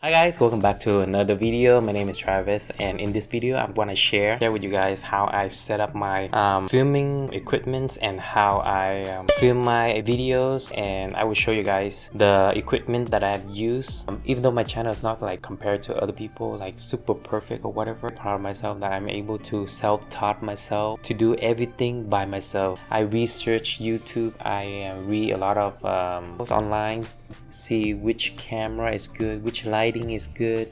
Hi guys, welcome back to another video. My name is Travis, and in this video I want to share with you guys how I set up my filming equipment and how I film my videos, and I will show you guys the equipment that I've used. Even though my channel is not like compared to other people like super perfect or whatever, I'm proud of myself that I'm able to self-taught myself to do everything by myself. I research YouTube, I read a lot of posts online, see which camera is good, which lighting is good,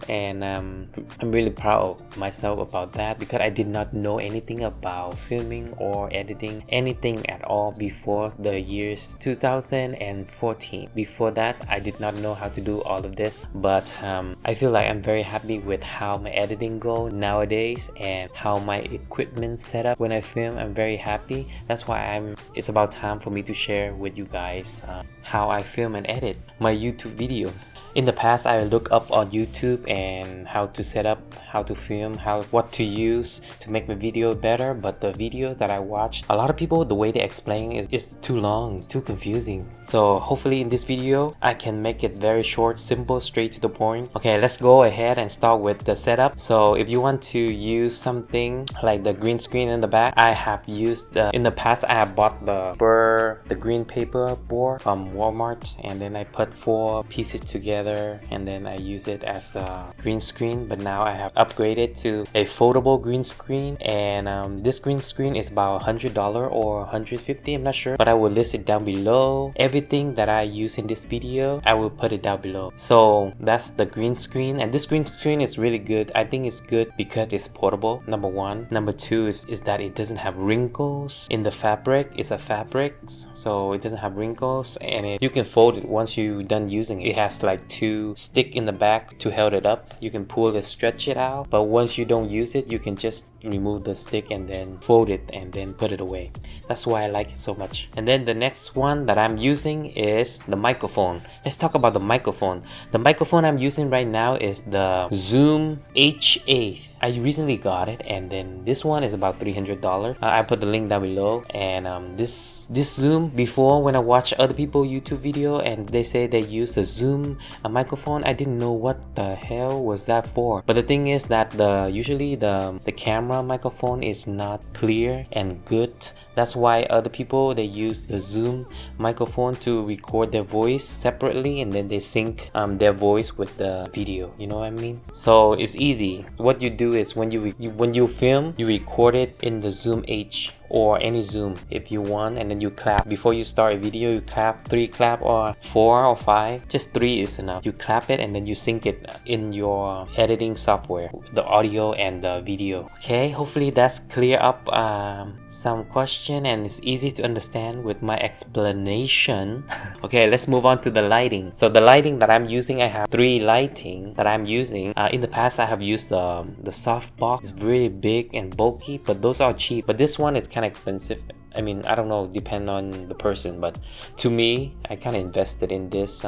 and I'm really proud of myself about that, because I did not know anything about filming or editing, anything at all before the years 2014. Before that, I did not know how to do all of this, but I feel like I'm very happy with how my editing go nowadays and how my equipment set up when I film. I'm very happy. That's why it's about time for me to share with you guys how I film and edit my YouTube videos. In the past, I look up on YouTube and how to set up, how to film, what to use to make my video better, but the videos that I watch, a lot of people, the way they explain is too long, too confusing. So hopefully in this video I can make it very short, simple, straight to the point. Okay, let's go ahead and start with the setup. So if you want to use something like the green screen in the back, I have used in the past I have bought the green paper board from Walmart, and then I put 4 pieces together and then I use it as a green screen. But now I have upgraded to a foldable green screen, and this green screen is about $100 or $150, I'm not sure, but I will list it down below. Everything that I use in this video, I will put it down below. So that's the green screen, and this green screen is really good. I think it's good because it's portable, number one. Number two is that it doesn't have wrinkles in the fabric. It's a fabric, so it doesn't have wrinkles, and you can fold it once you're done using it. It has like 2 sticks in the back to hold it up. You can pull it, stretch it out, but once you don't use it, you can just remove the stick and then fold it and then put it away. That's why I like it so much. And then the next one that I'm using is the microphone. Let's talk about the microphone. The microphone I'm using right now is the Zoom H8. I recently got it, and then this one is about $300. I put the link down below. And this Zoom, before when I watch other people YouTube video and they say they use the Zoom microphone, I didn't know what the hell was that for. But the thing is that usually the camera microphone is not clear and good. That's why other people, they use the Zoom microphone to record their voice separately, and then they sync their voice with the video. You know what I mean? So it's easy. What you do is when you film, you record it in the Zoom H or any Zoom if you want, and then you clap before you start a video. You clap 3 clap or 4 or 5, just 3 is enough. You clap it and then you sync it in your editing software, the audio and the video. Okay, hopefully that's clear up some question, and it's easy to understand with my explanation. Okay, let's move on to the lighting. So the lighting that I'm using, I have 3 lighting that I'm using. In the past I have used the soft box. It's really big and bulky, but those are cheap. But this one is kind of expensive. I mean, I don't know, depend on the person, but to me, I kind of invested in this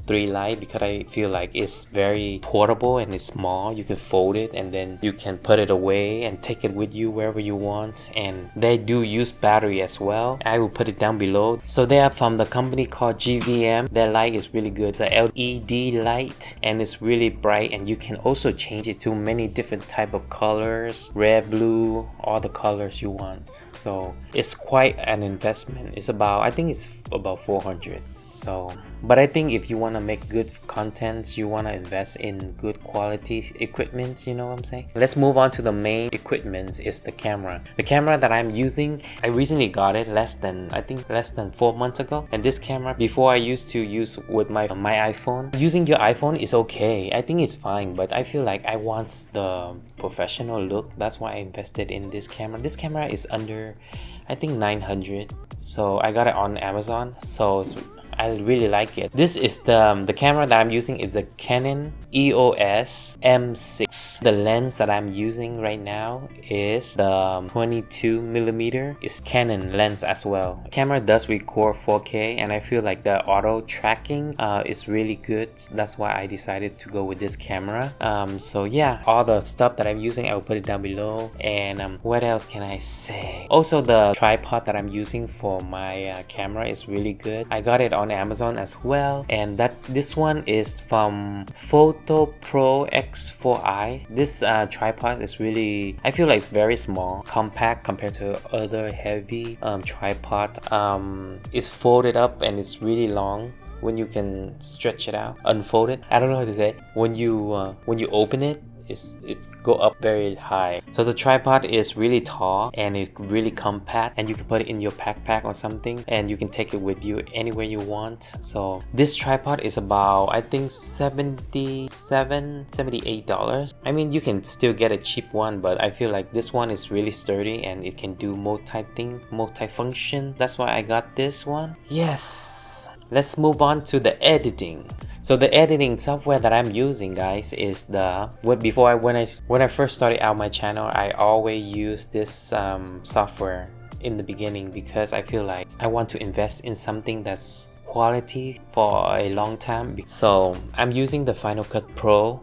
3 light because I feel like it's very portable and it's small. You can fold it and then you can put it away and take it with you wherever you want, and they do use battery as well. I will put it down below. So they are from the company called GVM. Their light is really good. It's a LED light and it's really bright, and you can also change it to many different type of colors, red, blue, all the colors you want. So it's quite an investment. I think it's about 400. So, but I think if you want to make good content, you want to invest in good quality equipment, you know what I'm saying? Let's move on to the main equipment. Is the camera. The camera that I'm using, I recently got it less than 4 months ago. And this camera, before I used to use with my iPhone. Using your iPhone is okay, I think it's fine, but I feel like I want the professional look. That's why I invested in this camera. This camera is under, I think, 900. So I got it on Amazon. So I really like it. This is the camera that I'm using is a Canon EOS M6 lens. The lens that I'm using right now is the 22mm. It's Canon lens as well. The camera does record 4K, and I feel like the auto tracking is really good. That's why I decided to go with this camera. So yeah, all the stuff that I'm using, I will put it down below. And what else can I say? Also, the tripod that I'm using for my camera is really good. I got it on Amazon as well, and this one is from Photo Pro X4i. This tripod is really, I feel like it's very small, compact compared to other heavy tripod. It's folded up and it's really long when you can stretch it out, unfold it. I don't know how to say. When you open it, it's go up very high. So the tripod is really tall and it's really compact, and you can put it in your backpack or something, and you can take it with you anywhere you want. So this tripod is about, I think, $78. I mean, you can still get a cheap one, but I feel like this one is really sturdy and it can do multi-function. That's why I got this one. Yes, let's move on to the editing. So the editing software that I'm using, guys, is when I first started out my channel, I always use this software in the beginning because I feel like I want to invest in something that's quality for a long time. So I'm using the Final Cut Pro,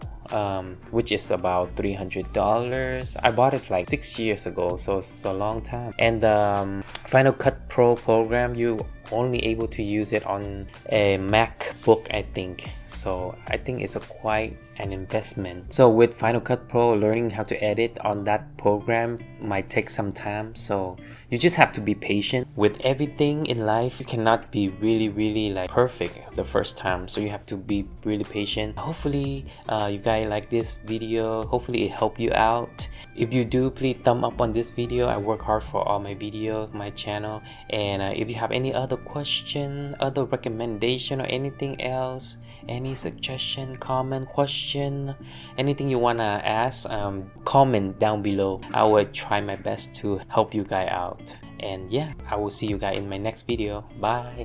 which is about $300. I bought it like 6 years ago, so it's a long time. And the Final Cut Pro program, you only able to use it on a MacBook, I think. So I think it's quite an investment. So with Final Cut Pro, learning how to edit on that program might take some time. So you just have to be patient. With everything in life, you cannot be really like perfect the first time. So you have to be really patient. Hopefully you guys like this video. Hopefully it helped you out. If you do, please thumb up on this video. I work hard for all my videos, my channel. And if you have any other question, other recommendation, or anything else, any suggestion, comment, question, anything you wanna ask, comment down below. I will try my best to help you guys out. And yeah, I will see you guys in my next video. Bye.